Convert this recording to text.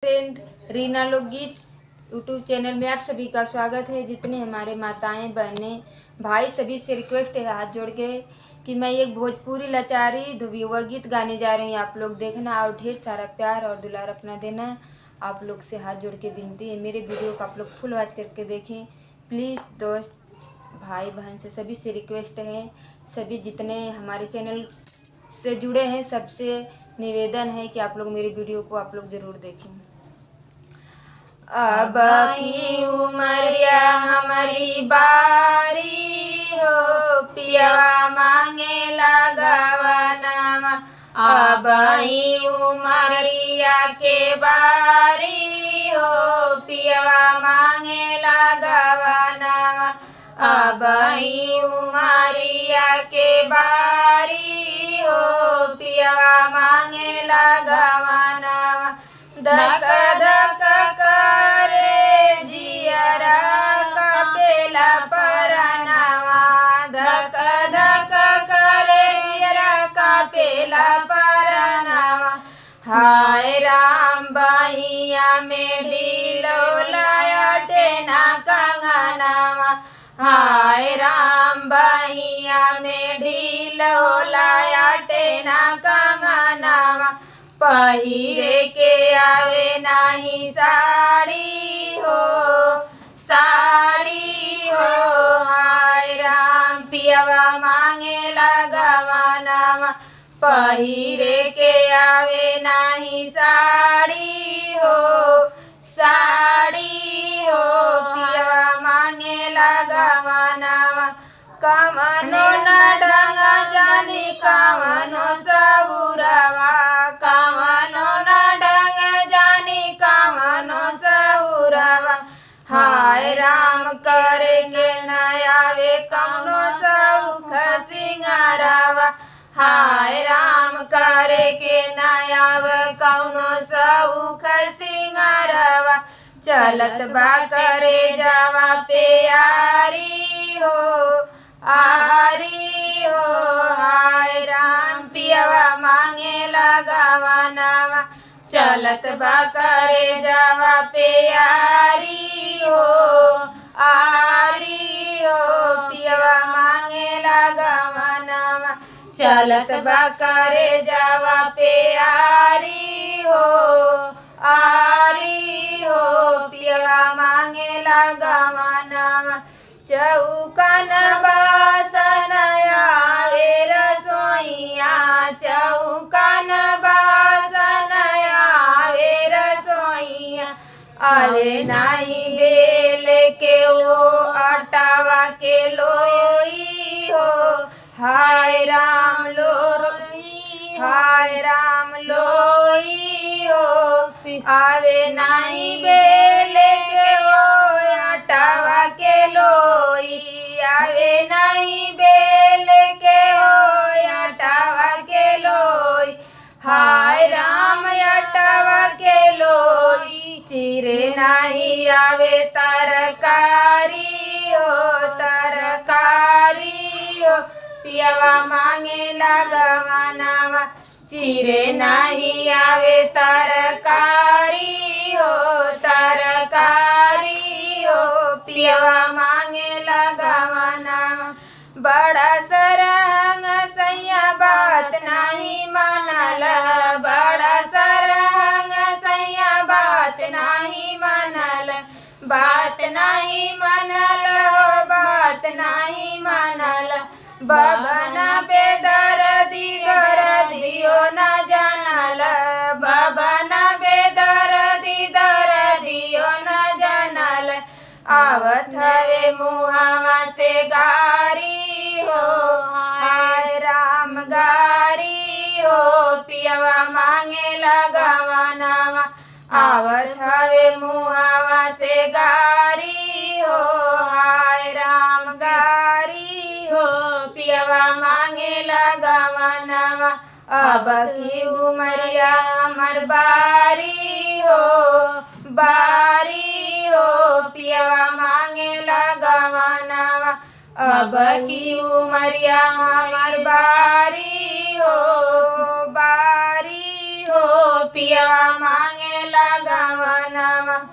Friend Reena लोकगीत YouTube channel में आप सभी का स्वागत है। जितने हमारे माताएं बहनें भाई सभी से रिक्वेस्ट है हाथ जोड़ के कि मैं एक भोजपुरी लाचारी धुबियुआ गीत गाने जा रही हूँ। आप लोग देखना और ढेर सारा प्यार और दुलार अपना देना। आप लोग से हाथ जोड़ के विनती है मेरे वीडियो को आप लोग फुल वॉच करके देखें प्लीज़। दोस्त भाई बहन से सभी से रिक्वेस्ट है, सभी जितने हमारे चैनल से जुड़े हैं सबसे निवेदन है कि आप लोग मेरे वीडियो को आप लोग ज़रूर देखें। अब की उमरिया हमारी बारी हो पियवा मांगे लगवनमा। अब ही उमरिया के बारी हो पियवा मांगे लगवनमा। अब ही उमरिया के बारी हो पियवा मांगे लगवनमा। धक धक करे जियरा कपेला परनवा। धक धक करे जियरा कपेला परनवा। हाय राम बहिया में ढीलो लयटे ना कंगनवा। हाय राम बहिया में ढीलो लयटे ना कंगनवा। पहिरे के आवे नाही साड़ी हो साड़ी हो। हाय राम पियवा मांगे लगवनमा। पहिरे के आवे नाही साड़ी हो साड़ी हो। पियवा मांगे लगवनमा। कमनो न डंगा जानी कमनो सहुरवा। कमनो न डंग जानी कमनो सहुरवा। हाय राम करे के न आवे कमनो सौख सिंगारवा। हाय राम करे के न आवे कौनो सौख सिंगारवा। चलत बा करे जावा पे आरी हो आरी हो। हाय राम पियवा मांगे लगवनमा। चलत बा करे जावा पे आरी हो आरी हो। पियवा मांगे लगवनमा। चलत बा करे जावा पे आरी हो आरी हो। पियवा मांगे लगवनमा। चौकन बासन आवे रसोइया। चौकन बासन आवे रसोइया। आवे नाही बेल के वो आटावा के लोई हो। हाय राम लोई हाय राम लोई हो। आवे नाही बेल के वो आटावा के लोई। आवे नहीं बेल के हो आटावा के लोई। हाय राम आटावा के लोई। चिरे नहीं आवे तरकारी हो तरकारी हो। पियवा मांगे लगवनमा। चिरे नहीं आवे तरकारी हो तरकारी हो। पियवा मांगे लगवनमा। बड़ा सरहंग सैया बात नहीं मनल। बड़ा सरहंग सैया बात नहीं मनल। बात नहीं मनल हो बात नहीं मनल। बबना बेदर्दी दर्दियो न जानल। बबना बेदर्दी दर्दियो न जानल। आवत हवे मुहावा से गारी हो हाय राम गारी हो। पियवा मांगे लगवनमा। आवत हवे मुहावा से गारी हो हाय राम गारी हो। पियवा मांगे लगवनमा। अब की उमरिया हमर बारी हो बारी हो। पियवा मांगे लगवनमा। अब की उमरिया हमर बारी हो बारी हो। पिया मांगे लगा मामा।